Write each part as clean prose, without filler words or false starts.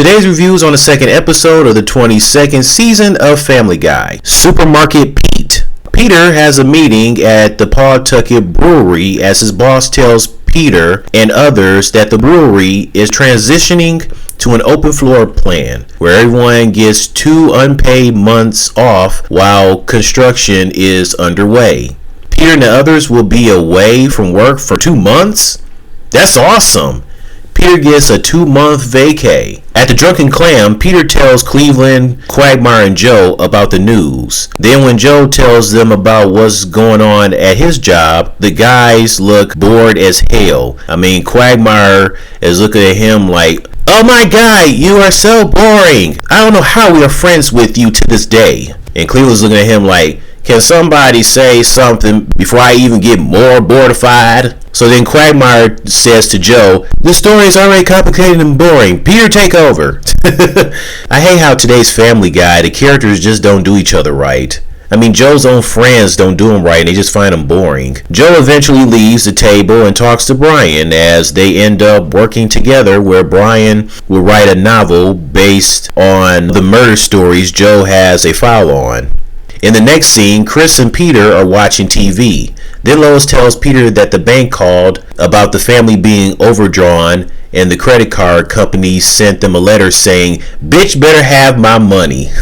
Today's review is on the second episode of the 22nd season of Family Guy. Supermarket Pete. Peter has a meeting at the Pawtucket Brewery as his boss tells Peter and others that the brewery is transitioning to an open floor plan where everyone gets 2 unpaid months off while construction is underway. Peter and the others will be away from work for 2 months? That's awesome! Peter gets a 2-month vacay. At the Drunken Clam, Peter tells Cleveland, Quagmire, and Joe about the news. Then when Joe tells them about what's going on at his job, the guys look bored as hell. Quagmire is looking at him like, "Oh my guy, you are so boring. I don't know how we are friends with you to this day." And Cleveland's looking at him like, "Can somebody say something before I even get more boardified?" So then Quagmire says to Joe, "This story is already complicated and boring. Peter, take over." I hate how today's Family Guy, the characters just don't do each other right. Joe's own friends don't do him right and they just find him boring. Joe eventually leaves the table and talks to Brian as they end up working together where Brian will write a novel based on the murder stories Joe has a file on. In the next scene, Chris and Peter are watching TV. Then Lois tells Peter that the bank called about the family being overdrawn and the credit card company sent them a letter saying, "Bitch better have my money."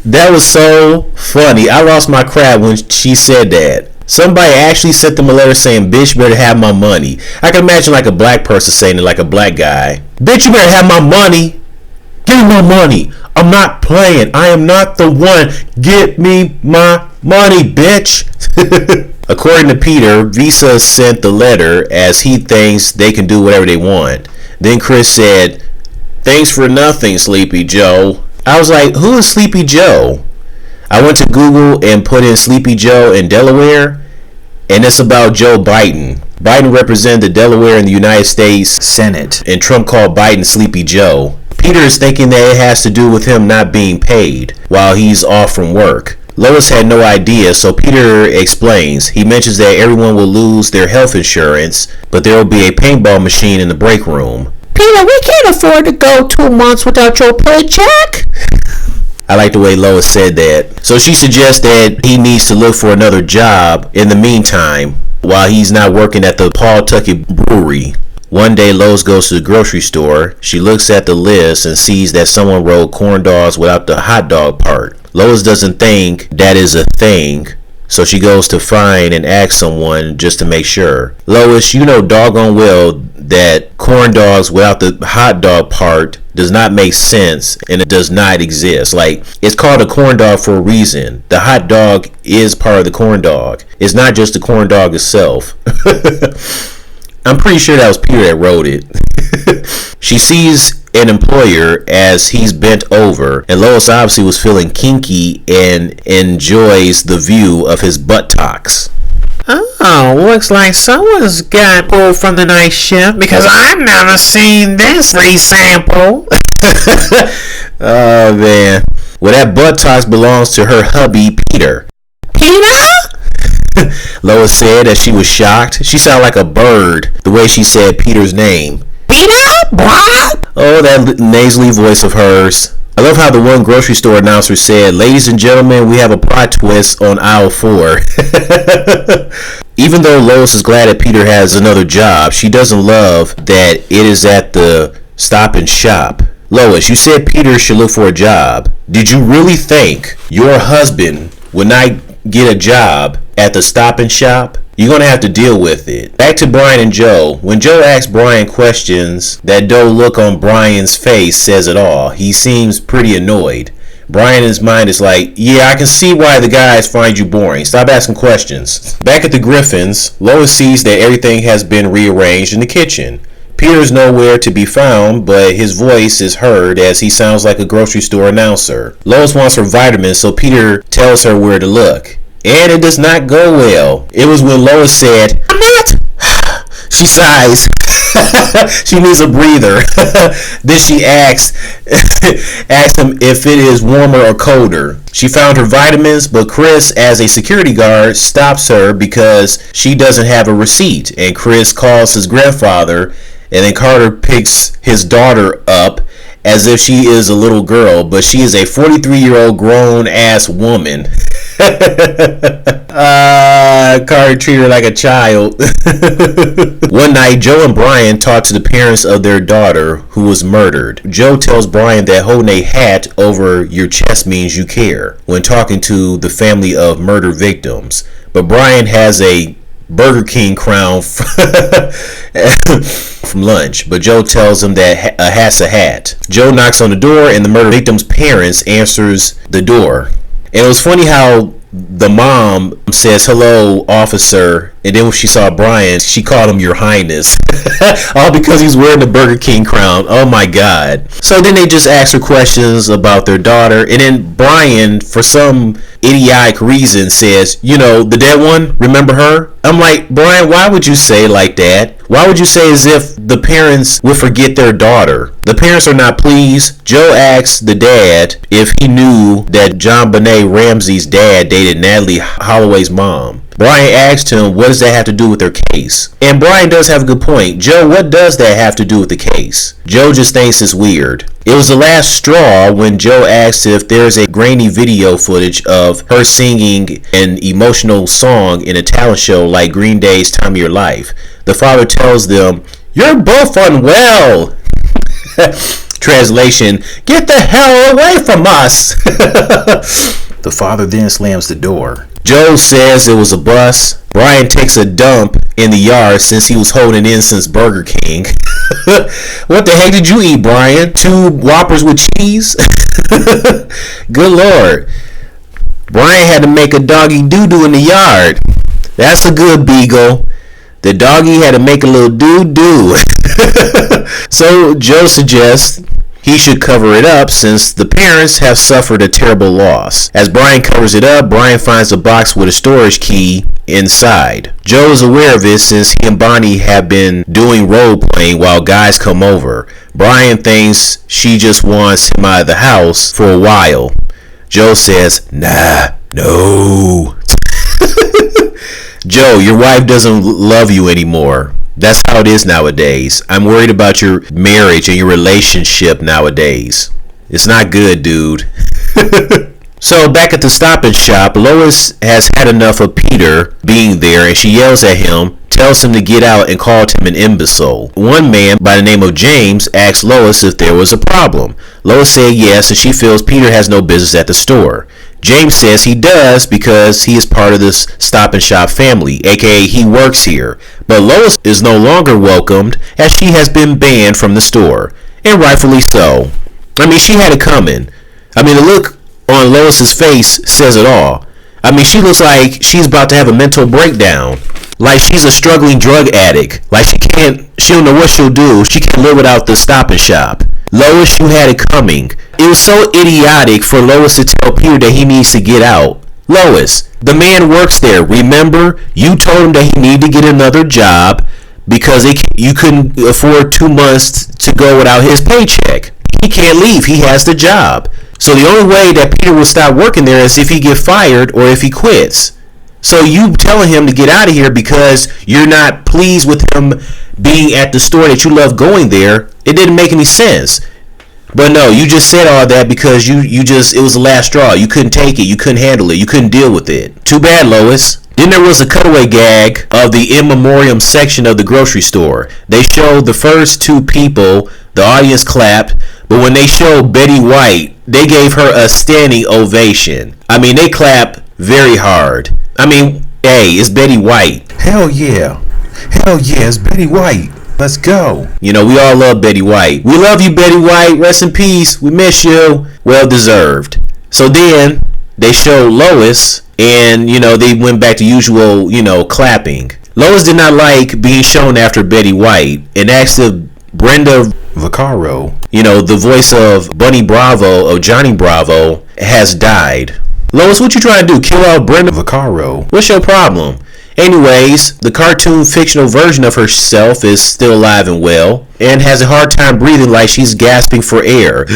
That was so funny. I lost my crap when she said that. Somebody actually sent them a letter saying, "Bitch better have my money." I can imagine like a black person saying it, like a black guy. "Bitch, you better have my money. Give me my money. I'm not playing. I am not the one. Get me my money, bitch." According to Peter, Visa sent the letter as he thinks they can do whatever they want. Then Chris said, "Thanks for nothing, Sleepy Joe." I was like, who is Sleepy Joe? I went to Google and put in Sleepy Joe in Delaware, and it's about Joe Biden. Biden represented the Delaware in the United States Senate, and Trump called Biden Sleepy Joe. Peter is thinking that it has to do with him not being paid while he's off from work. Lois had no idea, so Peter explains. He mentions that everyone will lose their health insurance, but there will be a paintball machine in the break room. "Peter, we can't afford to go 2 months without your paycheck." I like the way Lois said that. So she suggests that he needs to look for another job in the meantime while he's not working at the Pawtucket Brewery. One day Lois goes to the grocery store. She looks at the list and sees that someone wrote corn dogs without the hot dog part. Lois doesn't think that is a thing, so she goes to find and ask someone just to make sure. "Lois, you know doggone well that corn dogs without the hot dog part does not make sense and it does not exist. Like, it's called a corn dog for a reason. The hot dog is part of the corn dog. It's not just the corn dog itself." I'm pretty sure that was Peter that wrote it. She sees an employer as he's bent over, and Lois obviously was feeling kinky and enjoys the view of his buttocks. "Oh, looks like someone's got pulled from the night shift because I've never seen this free sample." Oh man. Well, that buttocks belongs to her hubby, Peter. "Peter?" Lois said as she was shocked. She sounded like a bird the way she said Peter's name. "Peter? What?" Oh, that nasally voice of hers. I love how the one grocery store announcer said, "Ladies and gentlemen, we have a plot twist on aisle 4. Even though Lois is glad that Peter has another job, she doesn't love that it is at the Stop and Shop. Lois, you said Peter should look for a job. Did you really think your husband would not get a job at the Stop and Shop? You're going to have to deal with it." Back to Brian and Joe. When Joe asks Brian questions, that dull look on Brian's face says it all. He seems pretty annoyed. Brian in his mind is like, "Yeah, I can see why the guys find you boring. Stop asking questions." Back at the Griffins, Lois sees that everything has been rearranged in the kitchen. Peter's nowhere to be found, but his voice is heard as he sounds like a grocery store announcer. Lois wants her vitamins, so Peter tells her where to look. And it does not go well. It was when Lois said, "I'm not." She sighs. She needs a breather. Then she asks him if it is warmer or colder. She found her vitamins, but Chris, as a security guard, stops her because she doesn't have a receipt. And Chris calls his grandfather And then Carter picks his daughter up as if she is a little girl, but she is a 43-year-old grown-ass woman. Carter treated her like a child. One night, Joe and Brian talk to the parents of their daughter who was murdered. Joe tells Brian that holding a hat over your chest means you care when talking to the family of murder victims. But Brian has a Burger King crown from lunch, but Joe tells him that a hat's a hat. Joe knocks on the door and the murder victim's parents answers the door. And it was funny how the mom says, "Hello, officer," and then when she saw Brian, she called him "Your Highness." All because he's wearing the Burger King crown. Oh my God. So then they just ask her questions about their daughter, and then Brian, for some idiotic reason, says, "The dead one, remember her?" I'm like, Brian, why would you say like that? Why would you say as if the parents would forget their daughter? The parents are not pleased. Joe asks the dad if he knew that John Benet Ramsey's dad dated Natalie Holloway's mom. Brian asked him, what does that have to do with their case? And Brian does have a good point. Joe, what does that have to do with the case? Joe just thinks it's weird. It was the last straw when Joe asked if there's a grainy video footage of her singing an emotional song in a talent show like Green Day's Time of Your Life. The father tells them, "You're both unwell." Translation, "Get the hell away from us." The father then slams the door. Joe says it was a bus. Brian takes a dump in the yard since he was holding in since Burger King. What the heck did you eat, Brian? 2 Whoppers with cheese? Good Lord. Brian had to make a doggy doo-doo in the yard. That's a good beagle. The doggy had to make a little doo-doo. So Joe suggests he should cover it up since the parents have suffered a terrible loss. As Brian covers it up, Brian finds a box with a storage key inside. Joe is aware of it since he and Bonnie have been doing role playing while guys come over. Brian thinks she just wants him out of the house for a while. Joe says, "Nah, no." Joe, your wife doesn't love you anymore. That's how it is nowadays. I'm worried about your marriage and your relationship nowadays. It's not good, dude. So back at the Stop and Shop, Lois has had enough of Peter being there and she yells at him, tells him to get out, and called him an imbecile. One man by the name of James asked Lois if there was a problem. Lois said yes, and she feels Peter has no business at the store. James says he does because he is part of this Stop and Shop family, aka he works here. But Lois is no longer welcomed as she has been banned from the store, and rightfully so. I mean, she had it coming. I mean, the look on Lois's face says it all. I mean, she looks like she's about to have a mental breakdown. Like she's a struggling drug addict. Like she don't know what she'll do. She can't live without the Stop and Shop. Lois, you had it coming. It was so idiotic for Lois to tell Peter that he needs to get out. Lois, the man works there. Remember, you told him that he needed to get another job because you couldn't afford 2 months to go without his paycheck. He can't leave. He has the job. So the only way that Peter will stop working there is if he gets fired or if he quits. So you telling him to get out of here because you're not pleased with him being at the store that you love going there, it didn't make any sense. But no, you just said all that because it was the last straw. You couldn't take it. You couldn't handle it. You couldn't deal with it. Too bad, Lois. Then there was a cutaway gag of the in memoriam section of the grocery store. They showed the first 2 people, the audience clapped, but when they showed Betty White, they gave her a standing ovation. I mean, they clapped very hard. I mean, hey, it's Betty White. Hell yeah. Hell yeah, it's Betty White. Let's go. We all love Betty White. We love you, Betty White. Rest in peace. We miss you. Well deserved. So then they showed Lois and, they went back to usual, clapping. Lois did not like being shown after Betty White and asked if Brenda Vaccaro, the voice of Bunny Bravo or Johnny Bravo, has died. Lois, what you trying to do? Kill out Brenda Vaccaro? What's your problem? Anyways, the cartoon fictional version of herself is still alive and well and has a hard time breathing like she's gasping for air.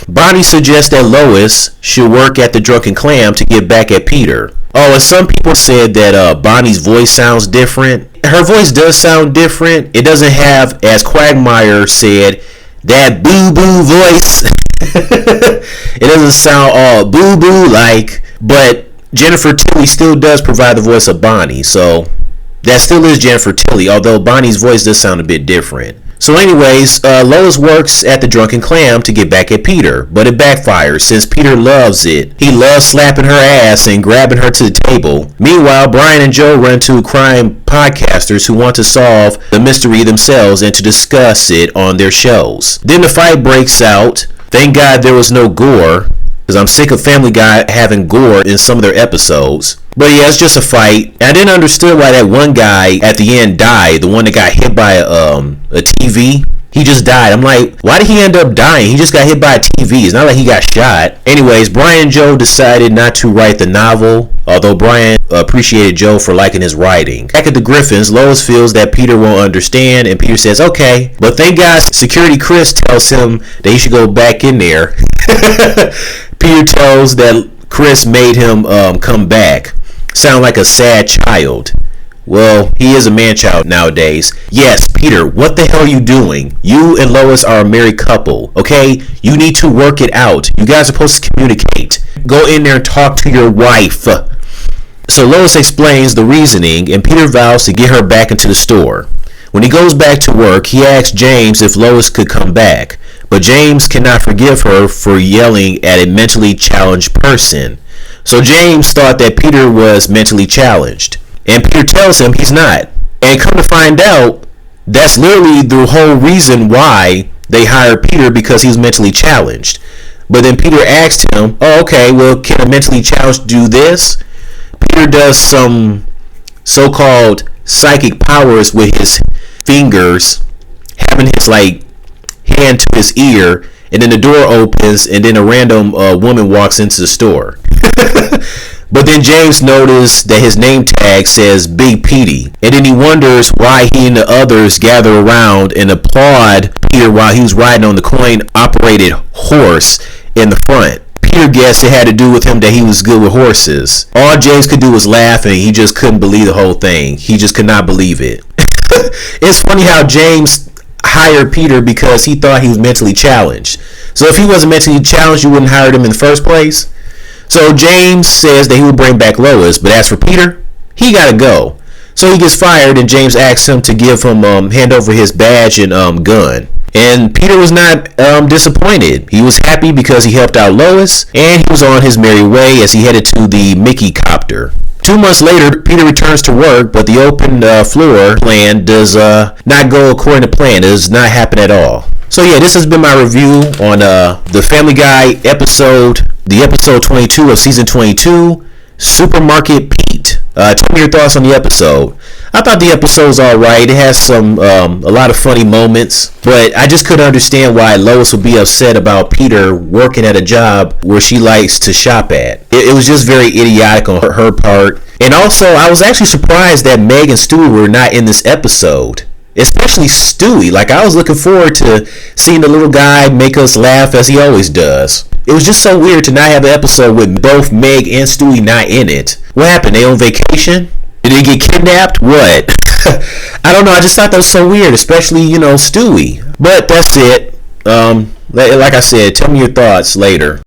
Bonnie suggests that Lois should work at the Drunken Clam to get back at Peter. Oh, and some people said that Bonnie's voice sounds different. Her voice does sound different. It doesn't have, as Quagmire said, that boo-boo voice. It doesn't sound all boo-boo like, but Jennifer Tilly still does provide the voice of Bonnie, so that still is Jennifer Tilly, although Bonnie's voice does sound a bit different. So anyways, Lois works at the Drunken Clam to get back at Peter, but it backfires since Peter loves it. He loves slapping her ass and grabbing her to the table. Meanwhile, Brian and Joe run to crime podcasters who want to solve the mystery themselves and to discuss it on their shows. Then the fight breaks out. Thank God there was no gore, because I'm sick of Family Guy having gore in some of their episodes. But yeah, it's just a fight. I didn't understand why that one guy at the end died. The one that got hit by a TV. He just died. I'm like, why did he end up dying? He just got hit by a TV. It's not like he got shot. Anyways, Brian and Joe decided not to write the novel, although Brian appreciated Joe for liking his writing. Back at the Griffins, Lois feels that Peter won't understand, and Peter says, okay. But thank God security Chris tells him that he should go back in there. Peter tells that Chris made him come back. Sound like a sad child. Well, he is a man-child nowadays. Yes, Peter, what the hell are you doing? You and Lois are a married couple, okay? You need to work it out. You guys are supposed to communicate. Go in there and talk to your wife. So Lois explains the reasoning, and Peter vows to get her back into the store. When he goes back to work, he asks James if Lois could come back, but James cannot forgive her for yelling at a mentally challenged person. So James thought that Peter was mentally challenged. And Peter tells him he's not. And come to find out, that's literally the whole reason why they hired Peter, because he was mentally challenged. But then Peter asked him, oh, okay, well, can a mentally challenged do this? Peter does some so-called psychic powers with his fingers, having his, hand to his ear, and then the door opens, and then a random woman walks into the store. But then James noticed that his name tag says Big Petey, and then he wonders why he and the others gather around and applaud Peter while he was riding on the coin-operated horse in the front. Peter guessed it had to do with him that he was good with horses. All James could do was laugh, and he just couldn't believe the whole thing. He just could not believe it. It's funny how James hired Peter because he thought he was mentally challenged. So if he wasn't mentally challenged, you wouldn't hire him in the first place. So James says that he will bring back Lois, but as for Peter, he gotta go. So he gets fired, and James asks him to hand over his badge and gun. And Peter was not disappointed. He was happy because he helped out Lois, and he was on his merry way as he headed to the Mickey copter. 2 months later, Peter returns to work, but the open floor plan does not go according to plan. It does not happen at all. So yeah, this has been my review on the Family Guy episode 22 of season 22, Supermarket Pete. Tell me your thoughts on the episode. I thought the episode was alright. It has a lot of funny moments, but I just couldn't understand why Lois would be upset about Peter working at a job where she likes to shop at. It was just very idiotic on her part. And also, I was actually surprised that Meg and Stewie were not in this episode. Especially Stewie. I was looking forward to seeing the little guy make us laugh as he always does. It was just so weird to not have an episode with both Meg and Stewie not in it. What happened? They on vacation? Did they get kidnapped? What? I don't know. I just thought that was so weird, especially, Stewie. But that's it. Like I said, tell me your thoughts later.